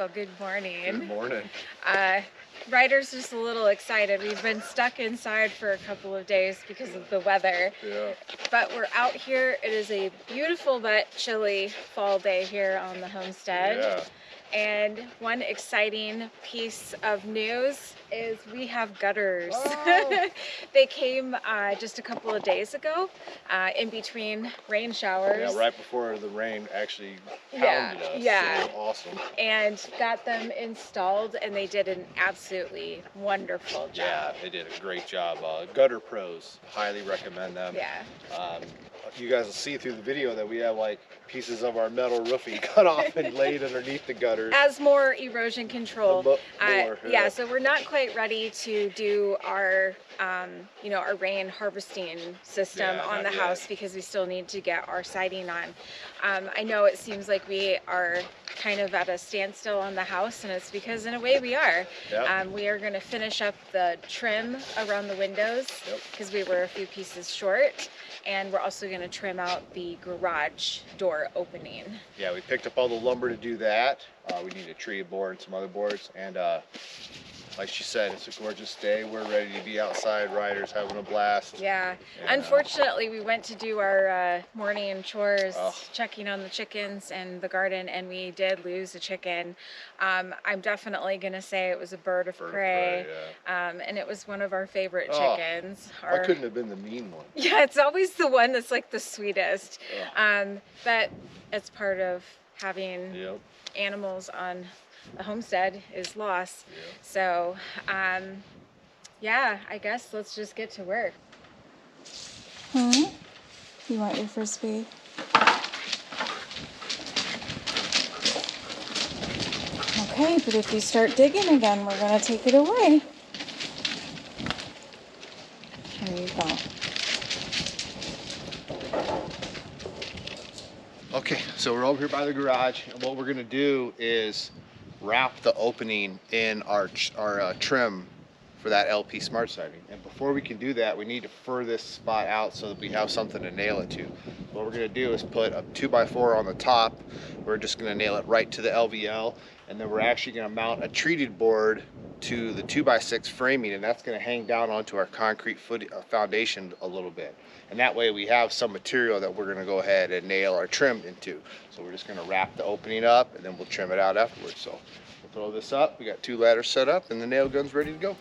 Well, good morning. Good morning. Ryder's just a little excited. We've been stuck inside for a couple of days because of the weather. Yeah. But we're out here. It is a beautiful but chilly fall day here on the homestead. Yeah. And one exciting piece of news is we have gutters. Oh. They came just a couple of days ago in between rain showers. Yeah, right before the rain actually pounded us. Yeah. So awesome. And got them installed, and they did an absolutely wonderful job. Yeah, they did a great job. Gutter pros, highly recommend them. Yeah. You guys will see through the video that we have like pieces of our metal roofing cut off and laid underneath the gutters. As more erosion control. Yeah, so we're not quite ready to do our, our rain harvesting system on the house because we still need to get our siding on. I know it seems like we are kind of at a standstill on the house, and it's because in a way we are. Yep. We are going to finish up the trim around the windows because we were a few pieces short. And we're also going to trim out the garage door opening. Yeah, we picked up all the lumber to do that. We need a tree board and some other boards. And like she said, it's a gorgeous day. We're ready to be outside, riders having a blast. Yeah. And, unfortunately, we went to do our morning chores, checking on the chickens and the garden, and we did lose a chicken. I'm definitely going to say it was a bird of prey. And it was one of our favorite chickens. I couldn't have been the mean one. Yeah, it's always the one that's like the sweetest. But it's part of having animals on a homestead is loss. So, I guess let's just get to work. You want your Frisbee? Okay, but if you start digging again, we're going to take it away. There you go. Okay, so we're over here by the garage, and what we're gonna do is wrap the opening in our trim for that LP SmartSide. And before we can do that, we need to fur this spot out so that we have something to nail it to. What we're gonna do is put a 2x4 on the top. We're just gonna nail it right to the LVL, and then we're actually gonna mount a treated board to the 2x6 framing, and that's gonna hang down onto our concrete foundation a little bit. And that way we have some material that we're gonna go ahead and nail our trim into. So we're just gonna wrap the opening up, and then we'll trim it out afterwards. So we'll throw this up. We got 2 ladders set up, and the nail gun's ready to go.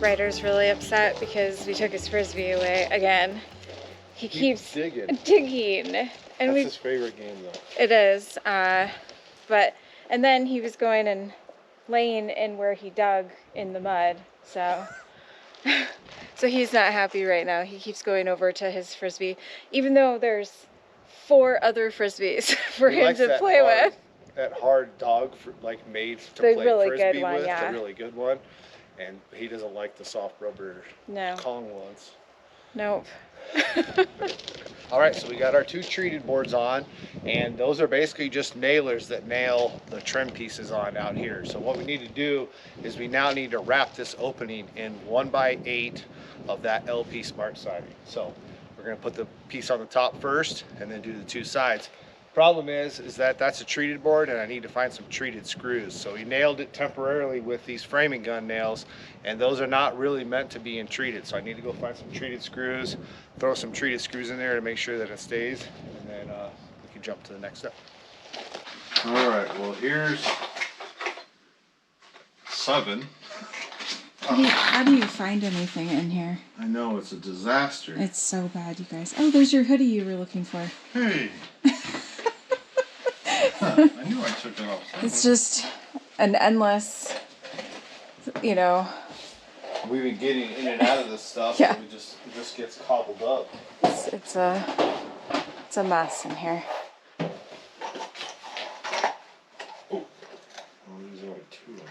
Ryder's really upset because we took his Frisbee away again. He keeps digging. And that's his favorite game though. It is. And then he was going and laying in where he dug in the mud. So he's not happy right now. He keeps going over to his Frisbee, even though there's 4 other Frisbees for him to play with. That hard dog, made to the play really Frisbee good one, with, yeah. the really good one. And he doesn't like the soft rubber Kong ones. Nope. All right, so we got our 2 treated boards on, and those are basically just nailers that nail the trim pieces on out here. So what we need to do is we now need to wrap this opening in 1x8 of that LP SmartSide. So we're gonna put the piece on the top first and then do the 2 sides. Problem is that that's a treated board and I need to find some treated screws. So we nailed it temporarily with these framing gun nails, and those are not really meant to be in treated. So I need to go find some treated screws, throw some treated screws in there to make sure that it stays, and then we can jump to the next step. All right, well here's 7. How do you find anything in here? I know, it's a disaster. It's so bad, you guys. Oh, there's your hoodie you were looking for. Hey! I knew I took it off somewhere. It's just an endless, you know. We've been getting in and out of this stuff, Yeah. and it just gets cobbled up. It's a mess in here. Oh, there's only 2 of them.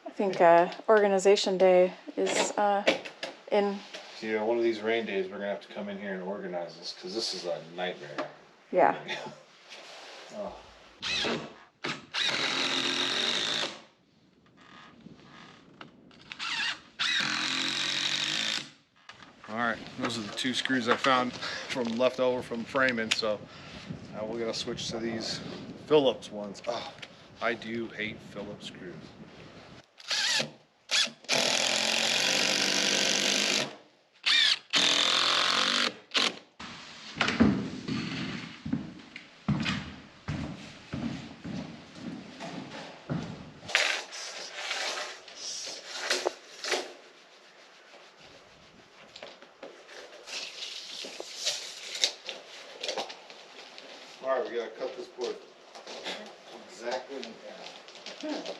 I think organization day is in. So, you know, one of these rain days, we're gonna have to come in here and organize this because this is a nightmare. Yeah. Oh. All right, those are the 2 screws I found from leftover from framing. So now we're gonna switch to these Phillips ones. Oh, I do hate Phillips screws. All right, we gotta cut this board exactly in half.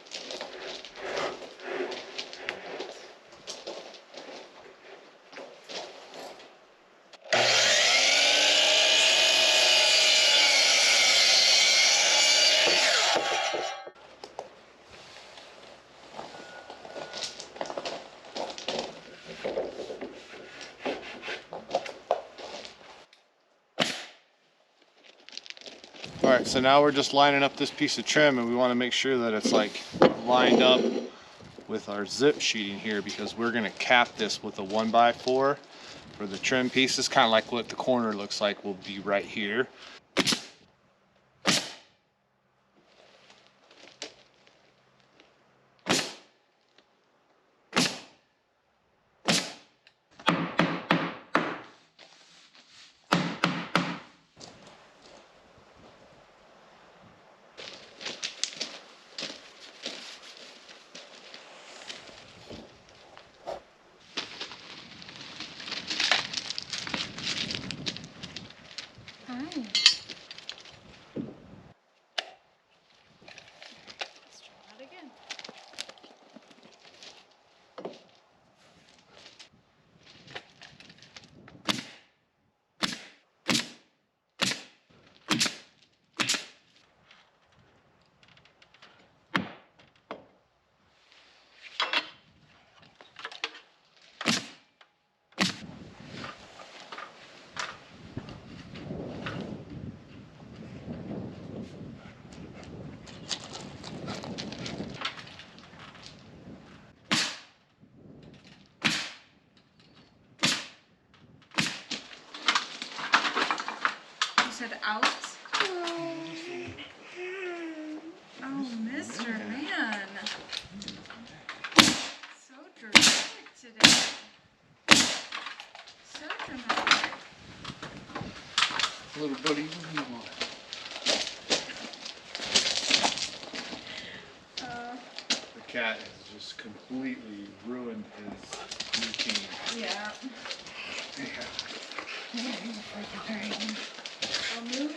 All right, so now we're just lining up this piece of trim, and we want to make sure that it's like lined up with our zip sheeting here, because we're gonna cap this with a 1x4 for the trim pieces, kind of like what the corner looks like will be right here. Hi. Let's try that again. You said out? Oh, Mr. Man. So dramatic today. So dramatic. Little buddy, what do you want? The cat has just completely ruined his routine. Yeah. Yeah. I'll move.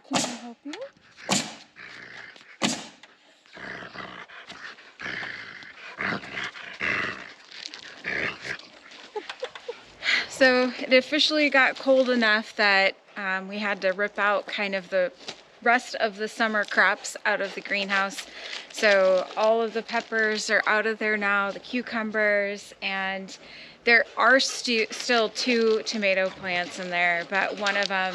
Can I help you? So it officially got cold enough that we had to rip out kind of the rest of the summer crops out of the greenhouse. So all of the peppers are out of there now, the cucumbers, and there are still 2 tomato plants in there, but one of them,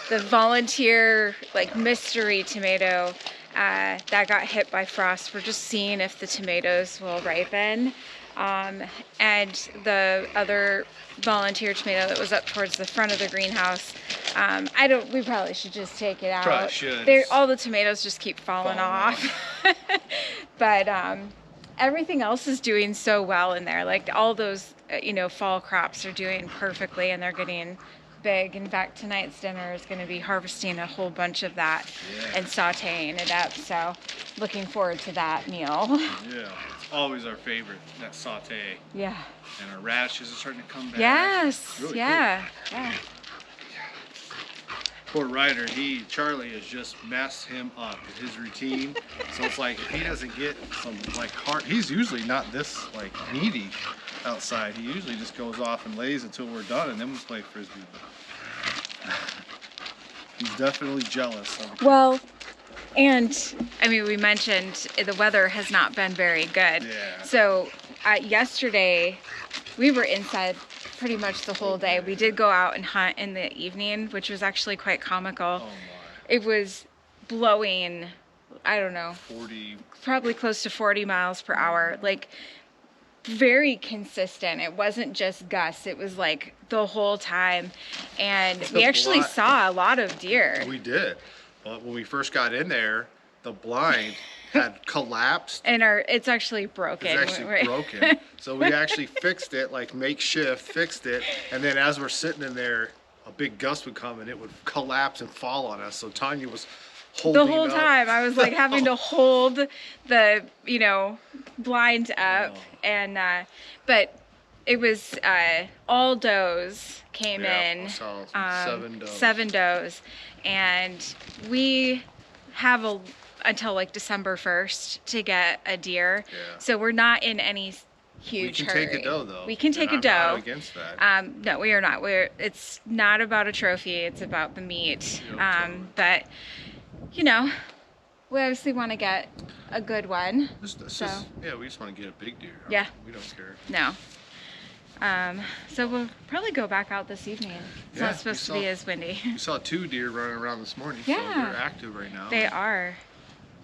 the volunteer like mystery tomato, that got hit by frost. We're just seeing if the tomatoes will ripen. And the other volunteer tomato that was up towards the front of the greenhouse, we probably should just take it out. Probably should. All the tomatoes just keep falling off. But everything else is doing so well in there. Like all those, fall crops are doing perfectly, and they're getting big. In fact, tonight's dinner is going to be harvesting a whole bunch of that and sauteing it up. So looking forward to that meal. Yeah, it's always our favorite, that saute. Yeah. And our radishes are starting to come back. Yes. Really yeah. Cool. Yeah. Poor Ryder, Charlie has just messed him up in his routine. So it's like if he doesn't get some he's usually not this needy outside. He usually just goes off and lays until we're done, and then we play frisbee. He's definitely jealous. Well, and we mentioned the weather has not been very good. Yeah. So yesterday we were inside pretty much the whole day. We did go out and hunt in the evening, which was actually quite comical. Oh my. It was blowing, I don't know, 40, probably close to 40 miles per hour, like very consistent. It wasn't just gusts, it was like the whole time. And we actually saw a lot of deer. We did. But when we first got in there, the blind had collapsed. And it's actually broken. It's actually broken. So we actually fixed it, makeshift, fixed it. And then as we're sitting in there, a big gust would come and it would collapse and fall on us. So Tanya was holding the whole time. I was having to hold the, blind up. Oh. And, but it was all does came in. I saw 7 does. 7 does. And we have until December 1st to get a deer. Yeah. So we're not in any huge hurry. We can take a doe though. We can take a doe. I'm not against that. No, we are not. It's not about a trophy. It's about the meat. But we obviously want to get a good one. we just want to get a big deer. Yeah. We don't care. No. So we'll probably go back out this evening. It's not supposed to be as windy. We saw 2 deer running around this morning. Yeah. So they're active right now. They are.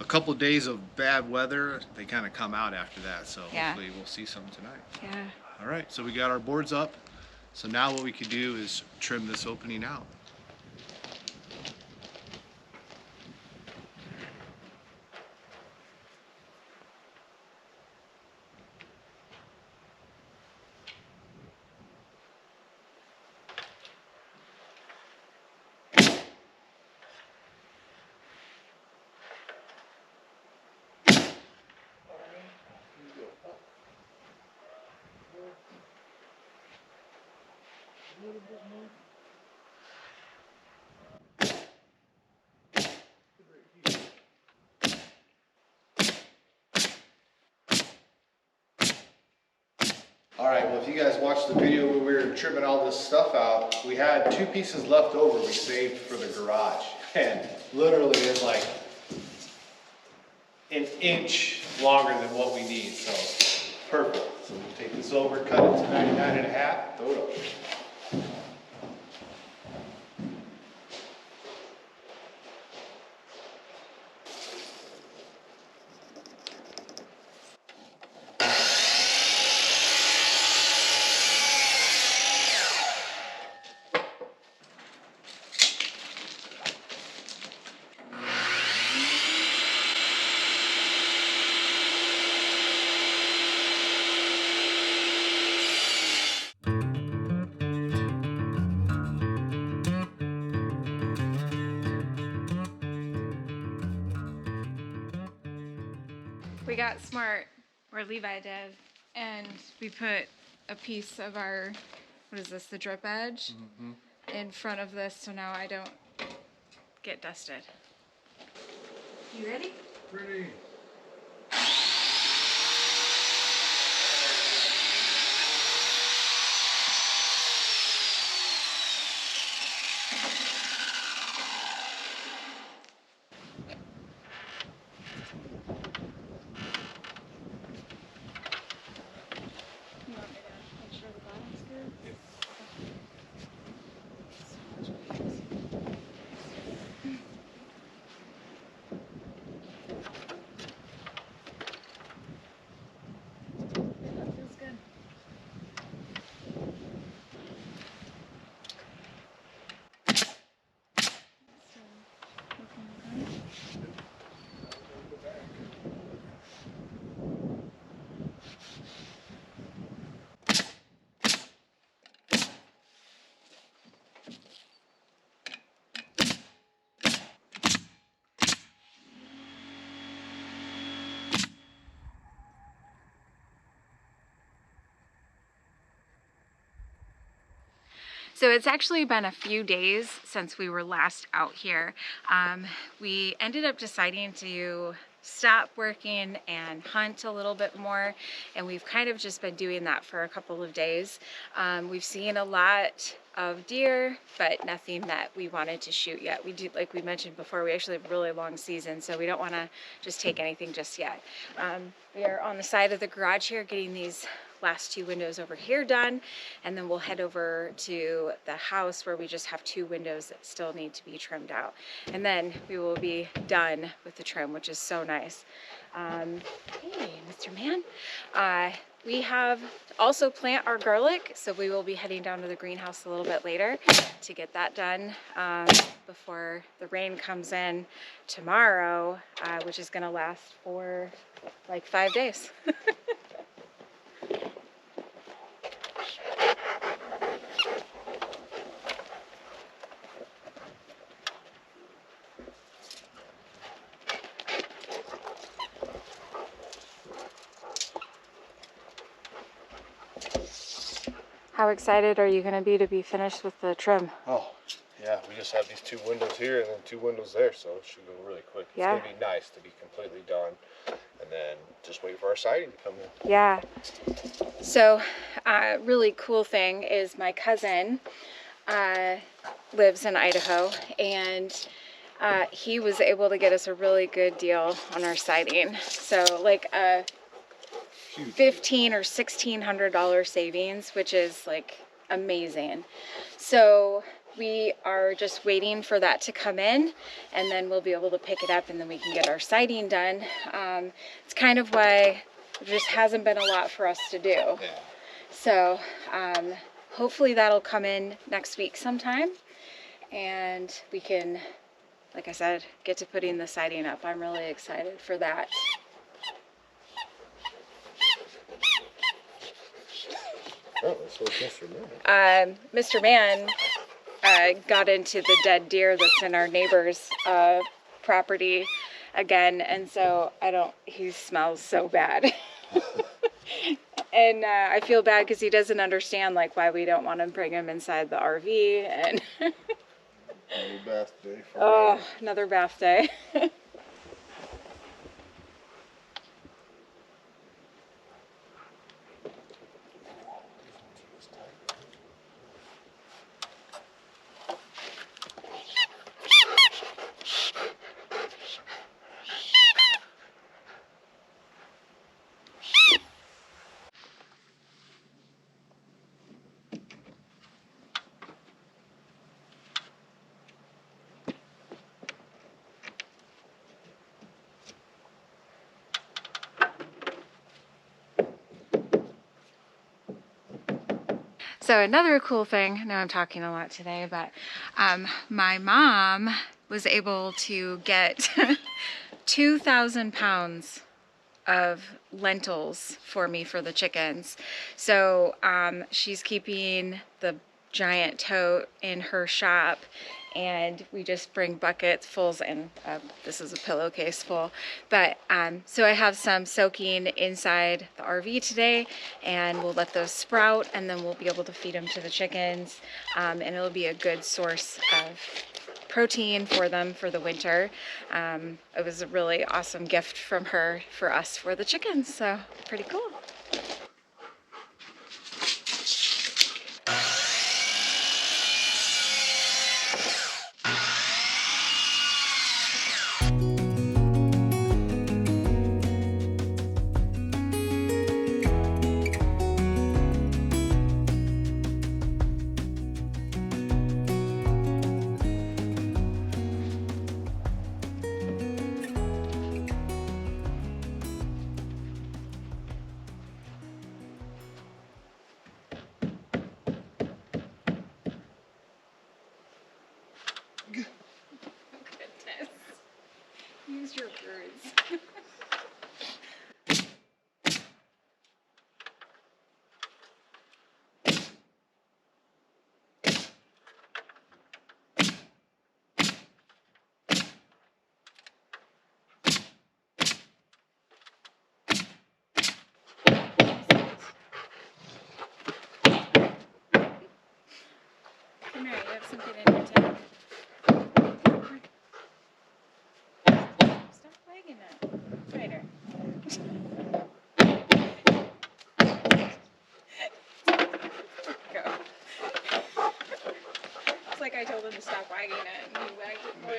A couple of days of bad weather, they kind of come out after that. So Yeah. hopefully we'll see some tonight. Yeah. All right, so we got our boards up. So now what we can do is trim this opening out. All right, well, if you guys watched the video when we were trimming all this stuff out, we had 2 pieces left over we saved for the garage. And literally it's like an inch longer than what we need, so perfect. So we'll take this over, cut it to 99.5, throw it up. We got smart, or Levi did, and we put a piece of our, what is this, the drip edge, in front of this so now I don't get dusted. You ready? Ready. So it's actually been a few days since we were last out here. We ended up deciding to stop working and hunt a little bit more, and we've kind of just been doing that for a couple of days. We've seen a lot of deer, but nothing that we wanted to shoot yet. We do, like we mentioned before, we actually have a really long season, so we don't want to just take anything just yet. We are on the side of the garage here getting these last 2 windows over here done, and then we'll head over to the house where we just have 2 windows that still need to be trimmed out, and then we will be done with the trim, which is so nice. Hey, Mr. Man. We have also plant our garlic, so we will be heading down to the greenhouse a little bit later to get that done before the rain comes in tomorrow, which is going to last for like 5 days. How excited are you going to be finished with the trim? Oh, yeah, we just have these 2 windows here and then 2 windows there, so it should go really quick. Yeah. It's going to be nice to be completely done, and then just wait for our siding to come in. Yeah. So, really cool thing is my cousin lives in Idaho, and he was able to get us a really good deal on our siding. So, like a $1,500 or $1,600 savings, which is like amazing. So we are just waiting for that to come in, and then we'll be able to pick it up, and then we can get our siding done. It's kind of why there just hasn't been a lot for us to do. Yeah. So hopefully that'll come in next week sometime, and we can, like I said, get to putting the siding up. I'm really excited for that. Oh, that's what Mr. Man. Mr. Man got into the dead deer that's in our neighbor's property again, and so he smells so bad. And I feel bad because he doesn't understand like why we don't want to bring him inside the RV. And Another bath day for oh, another bath day. So another cool thing, I know I'm talking a lot today, but my mom was able to get 2,000 pounds of lentils for me for the chickens. So she's keeping the giant tote in her shop, and we just bring buckets fulls, and this is a pillowcase full, but so I have some soaking inside the RV today, and we'll let those sprout, and then we'll be able to feed them to the chickens, and it'll be a good source of protein for them for the winter. It was a really awesome gift from her for us for the chickens, so pretty cool. Come here, you have something in your tank. Stop wagging it. Later. Go. It's like I told him to stop wagging it and he wagged it more.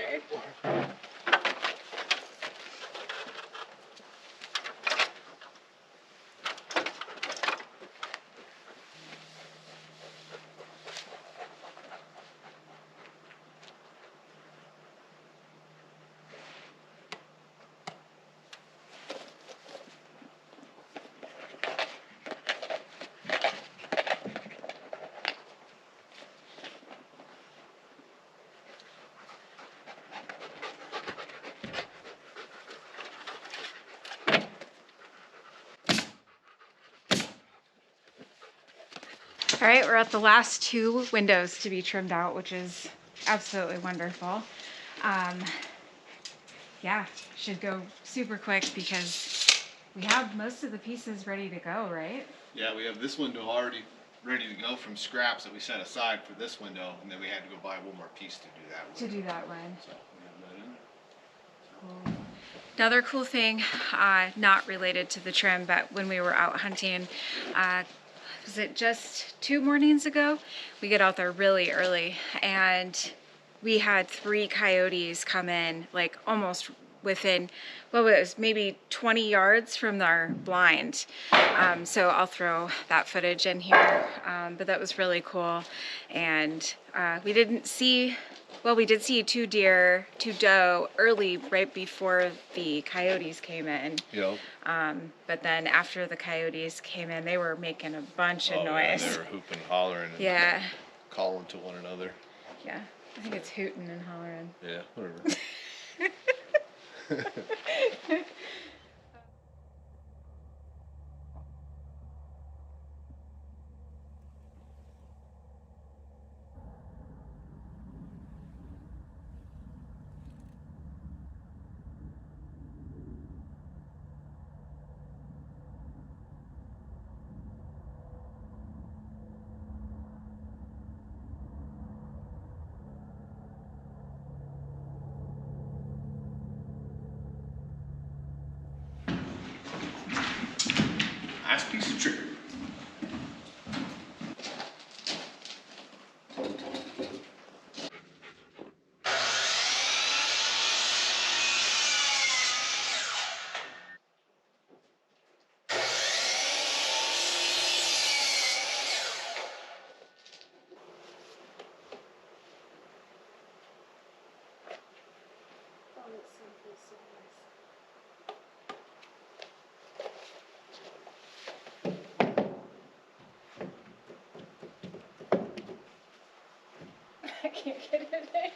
All right, we're at the last 2 windows to be trimmed out, which is absolutely wonderful. Yeah, should go super quick because we have most of the pieces ready to go, right? Yeah, we have this window already ready to go from scraps that we set aside for this window, and then we had to go buy one more piece to do that To window. do that one. So we have that in there. Cool. Another cool thing, not related to the trim, but when we were out hunting, was it just 2 mornings ago? We get out there really early and we had 3 coyotes come in, like almost within, well, it was maybe 20 yards from our blind. So I'll throw that footage in here, but that was really cool. And we didn't see, well, we did see 2 deer, 2 doe early, right before the coyotes came in. Yep. But then after the coyotes came in, they were making a bunch of Yeah, noise. they were hooping and hollering and Yeah, calling to one another. yeah. I think it's hooting and hollering. Yeah, whatever. Nice piece of trigger. I can't get it in.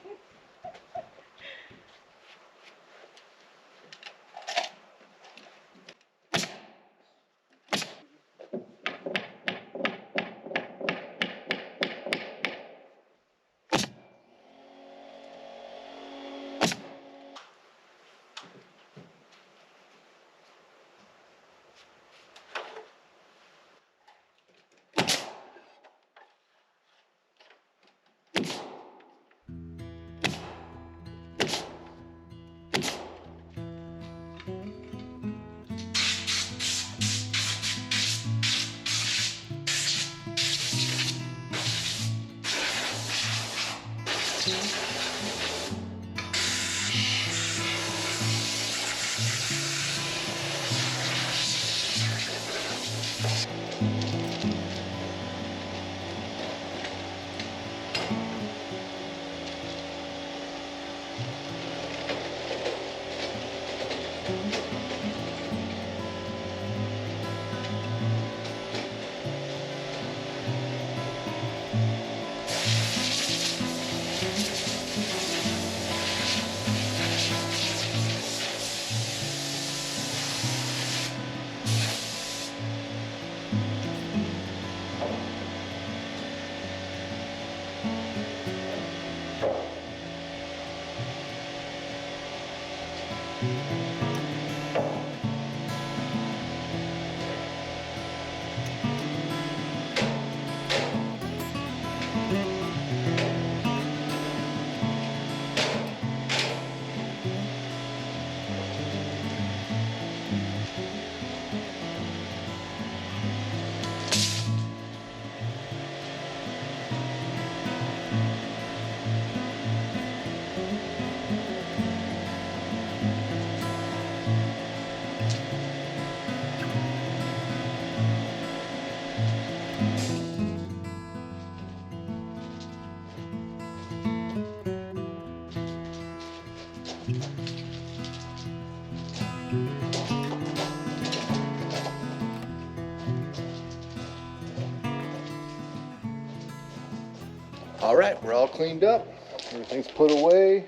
All right, we're all cleaned up. Everything's put away.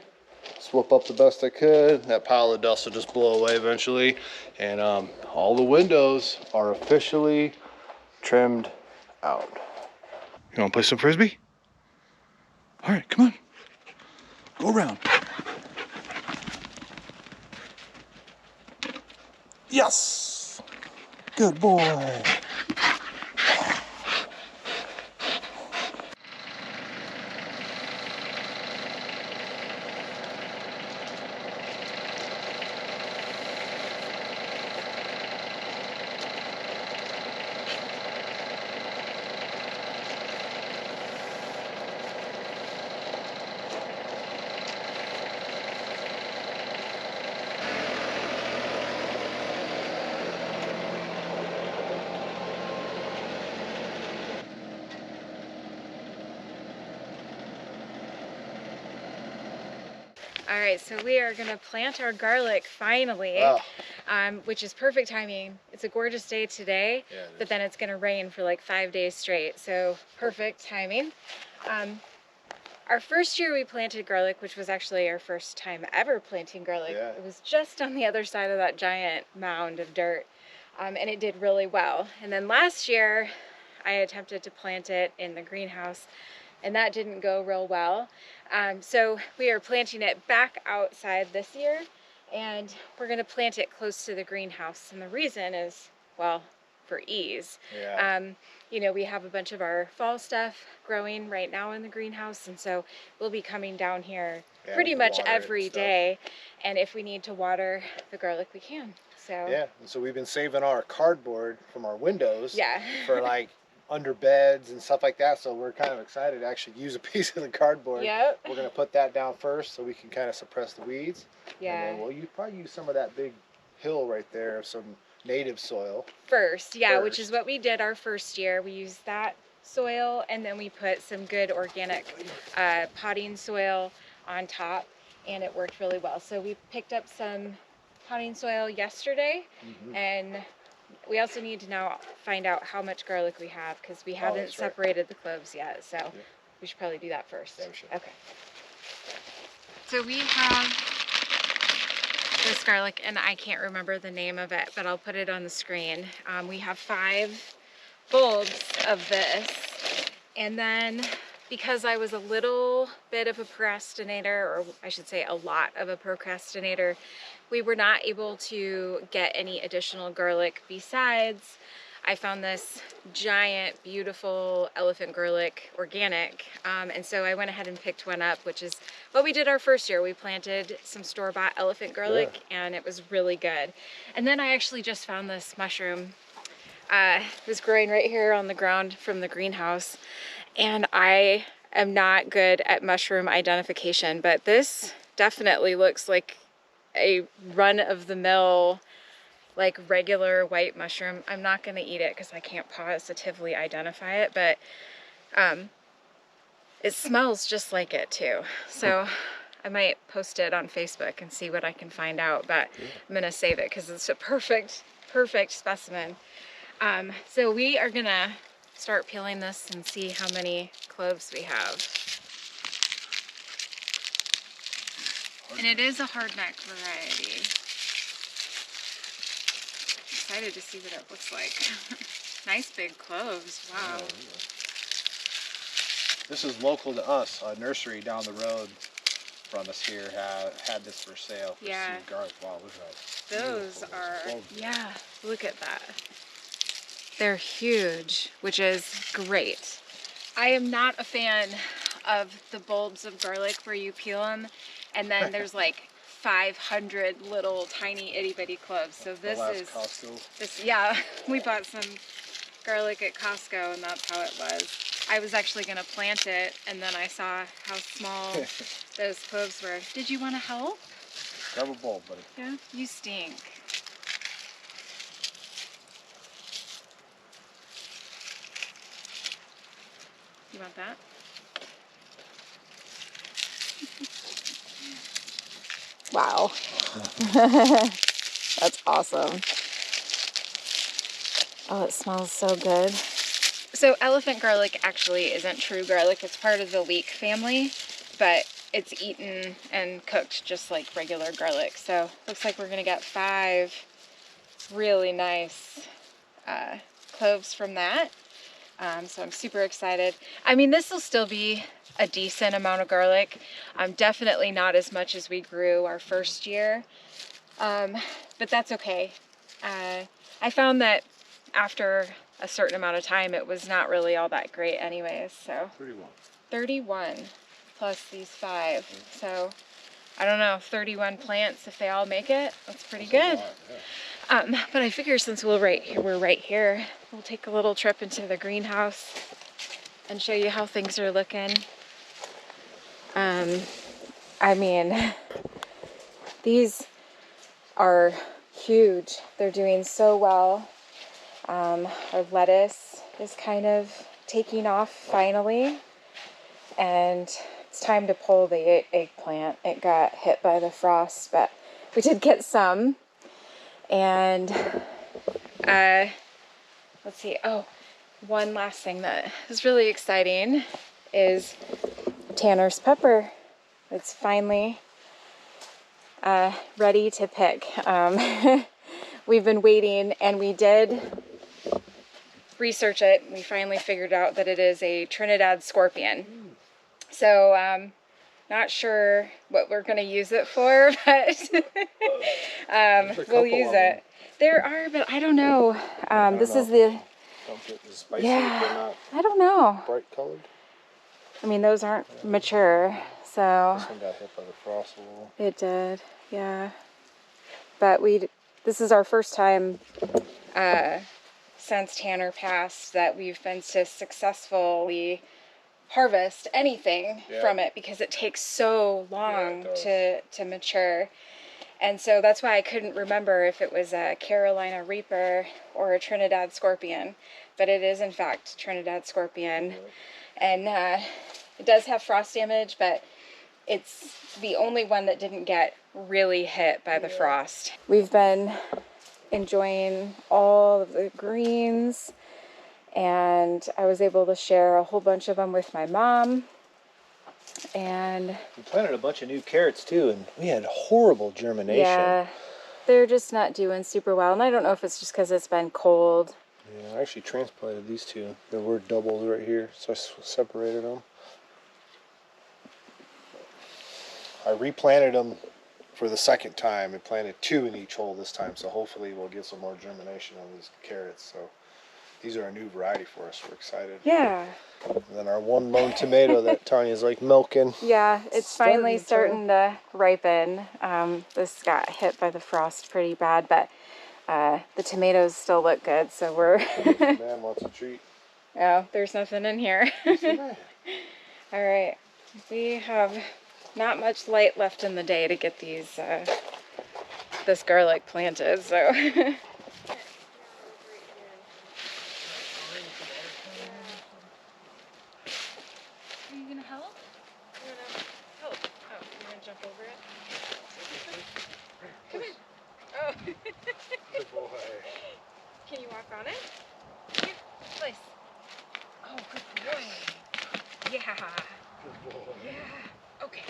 Swoop up the best I could. That pile of dust will just blow away eventually. And all the windows are officially trimmed out. You want to play some frisbee? All right, come on. Go around. Yes. Good boy. All right, so we are gonna plant our garlic finally, Wow. Which is perfect timing. It's a gorgeous day today, Yeah, it but is. then it's gonna rain for like 5 days straight, so perfect timing. Our first year we planted garlic, which was actually our first time ever planting garlic. Yeah. It was just on the other side of that giant mound of dirt, and it did really well. And then last year, I attempted to plant it in the greenhouse, and that didn't go real well. So we are planting it back outside this year, and we're gonna plant it close to the greenhouse. And the reason is, well, for ease. Yeah. You know, we have a bunch of our fall stuff growing right now in the greenhouse, and so we'll be coming down here Yeah, pretty we can much water it and every stuff. day. And if we need to water the garlic, we can. So Yeah, and so we've been saving our cardboard from our windows yeah. for like under beds and stuff like that. So we're kind of excited to actually use a piece of the cardboard. Yep. We're gonna put that down first so we can kind of suppress the weeds. Yeah. And then we'll probably use some of that big hill right there of some native soil. First, yeah, which is First. what we did our first year. We used that soil, and then we put some good organic potting soil on top, and it worked really well. So we picked up some potting soil yesterday, and we also need to now find out how much garlic we have, because we haven't that's right. separated the cloves yet. So we should probably do that first. Yeah, we should. Okay. So we have this garlic, and I can't remember the name of it, but I'll put it on the screen. We have 5 bulbs of this, and then because I was a little bit of a procrastinator, or I should say a lot of a procrastinator, we were not able to get any additional garlic besides I found this giant, beautiful elephant garlic, organic, and so I went ahead and picked one up, which is what we did our first year. We planted some store-bought elephant garlic, and it was really good. And then I actually just found this mushroom. It was growing right here on the ground from the greenhouse, and I am not good at mushroom identification, but this definitely looks like a run-of-the-mill, like regular white mushroom. I'm not gonna eat it because I can't positively identify it, but it smells just like it too. So I might post it on Facebook and see what I can find out, but I'm gonna save it because it's a perfect specimen. So we are gonna start peeling this and see how many cloves we have. And it is a hardneck variety. Excited to see what it looks like. Nice big cloves, wow. This is local to us. A nursery down the road from us here had this for sale. For Yeah. seed garlic. Wow, look at that. Those Beautiful. are, Cloves. yeah, look at that. They're huge, which is great. I am not a fan of the bulbs of garlic where you peel them and then there's like 500 little tiny itty bitty cloves. So this is Costco. yeah, we bought some garlic at Costco and that's how it was. I was actually gonna plant it and then I saw how small those cloves were. Did you want to help? Grab a bulb, buddy. Yeah, you stink. You want that? Wow. That's awesome. Oh, it smells so good. So elephant garlic actually isn't true garlic. It's part of the leek family, but it's eaten and cooked just like regular garlic. So looks like we're gonna get 5 really nice cloves from that. So I'm super excited. I mean, this will still be a decent amount of garlic. Definitely not as much as we grew our first year, but that's okay. I found that after a certain amount of time, it was not really all that great anyways. So 31 plus these 5. So I don't know, 31 plants, if they all make it, that's pretty good. But I figure since we're right here, we'll take a little trip into the greenhouse and show you how things are looking. I mean, these are huge. They're doing so well. Our lettuce is kind of taking off finally, and it's time to pull the eggplant. It got hit by the frost, but we did get some. And let's see. Oh, one last thing that is really exciting is Tanner's pepper. It's finally ready to pick. We've been waiting, and we did research it. We finally figured out that it is a Trinidad scorpion. So not sure what we're going to use it for, but we'll use it. There are, but I don't know. This is the... Yeah, I don't know. Bright colored. I mean, those aren't mature, so... This one got hit by the frost a little. It did, yeah. But this is our first time since Tanner passed that we've been to successfully harvest anything from it, because it takes so long to mature. And so that's why I couldn't remember if it was a Carolina Reaper or a Trinidad Scorpion. But it is, in fact, Trinidad Scorpion. And it does have frost damage, but it's the only one that didn't get really hit by the frost. We've been enjoying all of the greens, and I was able to share a whole bunch of them with my mom. And we planted a bunch of new carrots too, and we had horrible germination. Yeah, they're just not doing super well, and I don't know if it's just because it's been cold. Yeah, I actually transplanted these two. There were doubles right here, so I separated them. I replanted them for the second time and planted 2 in each hole this time, so hopefully we'll get some more germination on these carrots. So these are a new variety for us. We're excited. Yeah. And then our one lone tomato that Tanya's like milking. Yeah, it's finally starting to ripen. This got hit by the frost pretty bad, but the tomatoes still look good, so we're... Man wants a treat. Oh, there's nothing in here. All right, we have not much light left in the day to get these this garlic planted, so... Can you walk on it? Here, place. Oh, good boy. Yeah. Good boy. Yeah. Okay.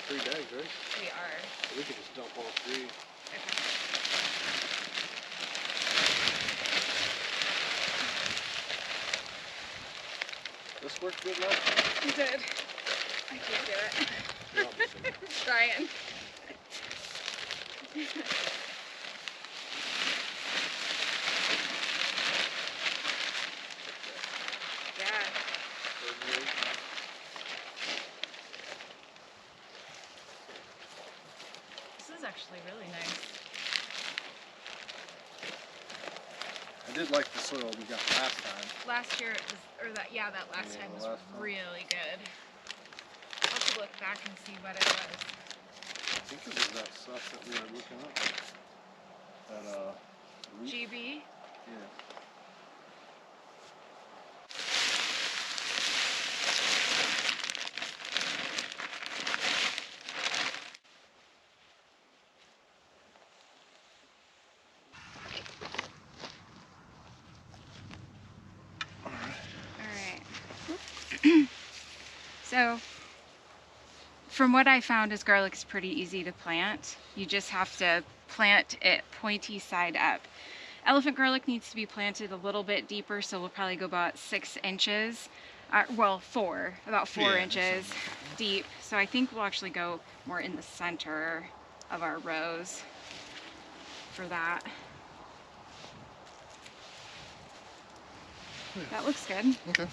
3 bags, right? We are. We could just dump all 3. Okay. This worked good last time. You did. I can't do it. You're almost there. I'm trying. Yeah. This is actually really nice. I did like the soil we got last time. Last year it was, or that, yeah, that last Yeah, time the was last time. really good. I'll have to look back and see what it was. I think it was that stuff that we were looking up. That wheat. GB? Yeah. Alright. So, from what I found is garlic is pretty easy to plant. You just have to plant it pointy side up. Elephant garlic needs to be planted a little bit deeper, so we'll probably go about 6 inches. Well, about 4 Yeah, inches deep. So I think we'll actually go more in the center of our rows for that. That looks good. Okay.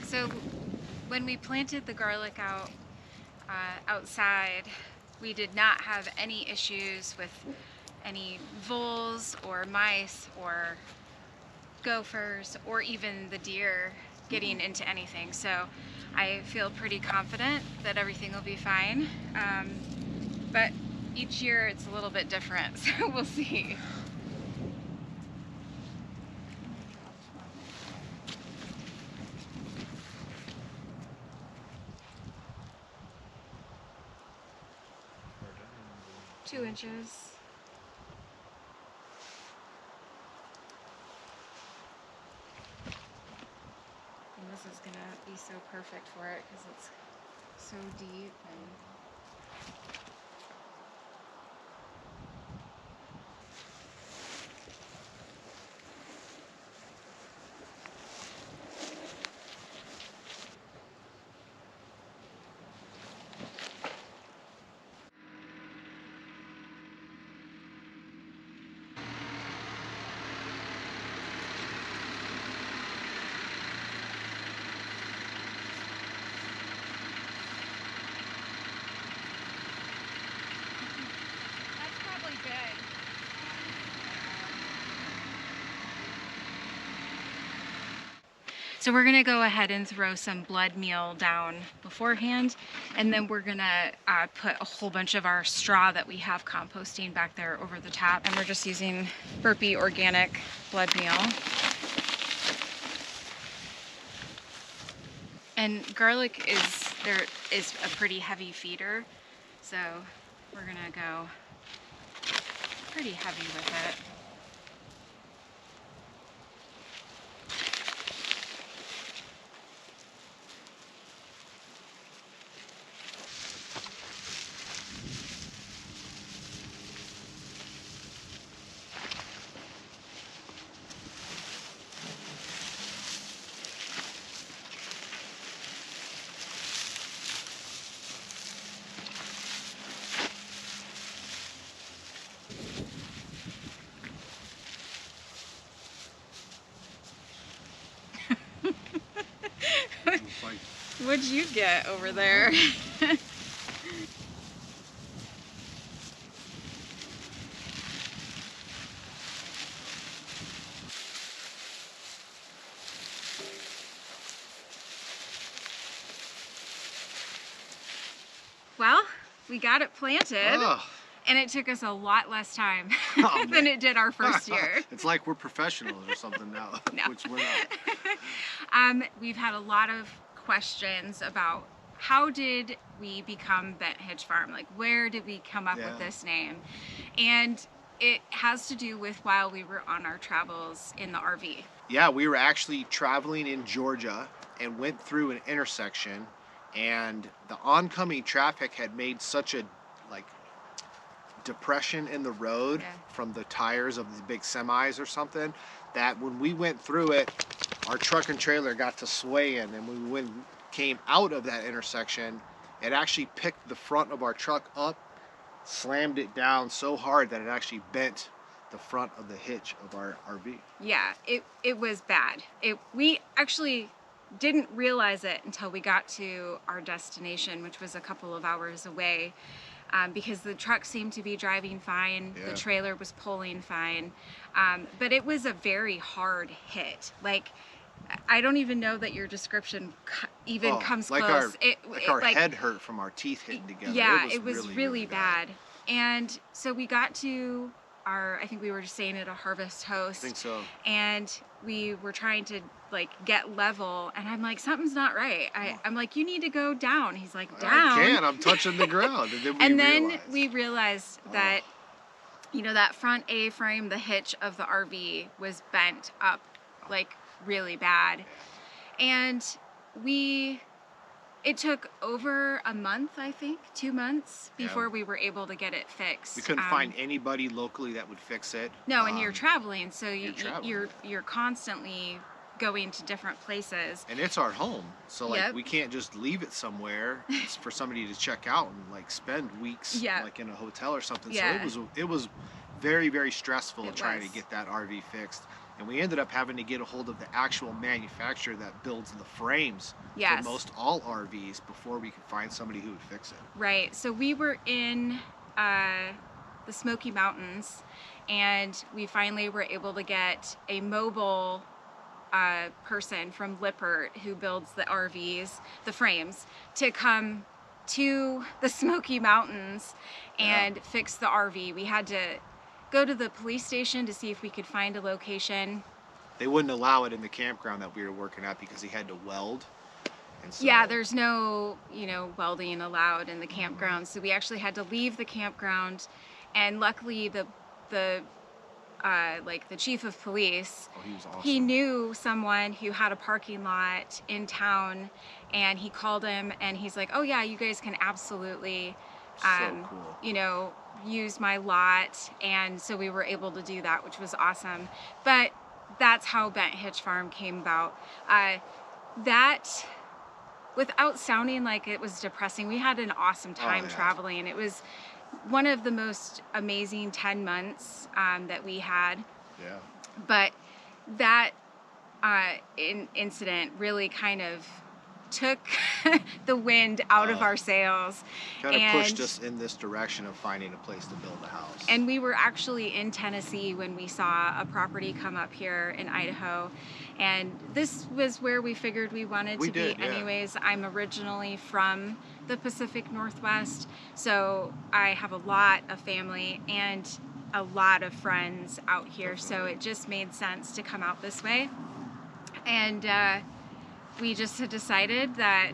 So when we planted the garlic outside, we did not have any issues with any voles or mice or gophers or even the deer getting into anything. So I feel pretty confident that everything will be fine. But each year it's a little bit different, so we'll see. Two inches. And this is gonna be so perfect for it because it's so deep and that's probably good. So we're gonna go ahead and throw some blood meal down beforehand, and then we're gonna put a whole bunch of our straw that we have composting back there over the top, and we're just using Burpee organic blood meal. And garlic is a pretty heavy feeder, so we're gonna go pretty heavy with it. It's like, What'd you get over there? Well, we got it planted. oh, And it took us a lot less time Oh, than man. it did our first year. It's like we're professionals or something now, No. which we're not. We've had a lot of questions about how did we become Bent Hitch Farm? Like, where did we come up with this name? And it has to do with while we were on our travels in the RV. Yeah, we were actually traveling in Georgia and went through an intersection, and the oncoming traffic had made such a depression in the road from the tires of the big semis or something, that when we went through it, our truck and trailer got to swaying, and when we came out of that intersection, it actually picked the front of our truck up, slammed it down so hard that it actually bent the front of the hitch of our RV. Yeah, it was bad. We actually didn't realize it until we got to our destination, which was a couple of hours away, because the truck seemed to be driving fine, the trailer was pulling fine, but it was a very hard hit. Like, I don't even know that your description even comes close. Our head hurt from our teeth hitting together. Yeah, it was really bad. And so we got to I think we were just staying at a Harvest Host. I think so. And we were trying to get level, and I'm like, something's not right. I'm like, you need to go down. He's like, down? I can't, I'm touching the ground. And then we realized that, that front A-frame, the hitch of the RV was bent up really bad. And it took over a month, I think, 2 months before we were able to get it fixed. We couldn't find anybody locally that would fix it. No, and you're traveling, so you're constantly going to different places. And it's our home, so we can't just leave it somewhere for somebody to check out and spend weeks in a hotel or something. So it was very, very stressful trying to get that RV fixed. And we ended up having to get a hold of the actual manufacturer that builds the frames for most all RVs before we could find somebody who would fix it. Right. So we were in the Smoky Mountains, and we finally were able to get a mobile person from Lippert who builds the RVs, the frames, to come to the Smoky Mountains and fix the RV. We had to go to the police station to see if we could find a location. They wouldn't allow it in the campground that we were working at because he had to weld. And so, there's no, welding allowed in the campground. So we actually had to leave the campground, and luckily the chief of police, he was awesome. He knew someone who had a parking lot in town, and he called him, and he's like, oh yeah, you guys can absolutely, so cool. Use my lot. And so we were able to do that, which was awesome. But that's how Bent Hitch Farm came about. That, without sounding like it was depressing, we had an awesome time traveling. It was one of the most amazing 10 months that we had. Yeah. But that incident really kind of took the wind out of our sails. Kind of pushed us in this direction of finding a place to build a house. And we were actually in Tennessee when we saw a property come up here in Idaho. And this was where we figured we wanted to be anyways. I'm originally from the Pacific Northwest, so I have a lot of family and a lot of friends out here. So it just made sense to come out this way. And we just had decided that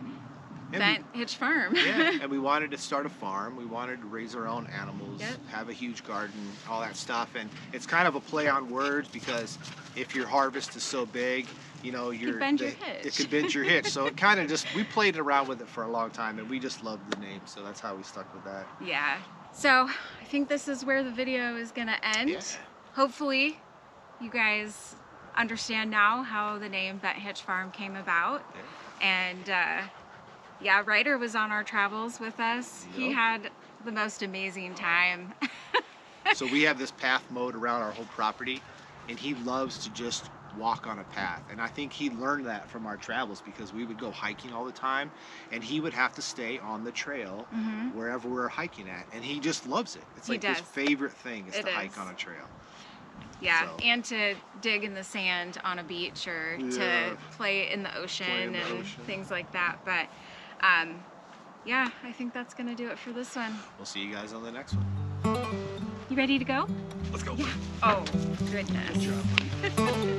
Bent Hitch Farm. And we wanted to start a farm. We wanted to raise our own animals, have a huge garden, all that stuff. And it's kind of a play on words because if your harvest is so big, you could bend your hitch. It could bend your hitch. So it kind of we played around with it for a long time, and we just loved the name. So that's how we stuck with that. Yeah. So I think this is where the video is going to end. Yeah. Hopefully you guys understand now how the name Bent Hitch Farm came about. And Ryder was on our travels with us. He had the most amazing time. So we have this path mode around our whole property, and he loves to just walk on a path. And I think he learned that from our travels because we would go hiking all the time, and he would have to stay on the trail wherever we're hiking at. And he just loves it. It's like his favorite thing is to hike on a trail. Yeah, so. And to dig in the sand on a beach or to play in the ocean and things like that. But I think that's going to do it for this one. We'll see you guys on the next one. You ready to go? Let's go. Oh, goodness. Good job, buddy.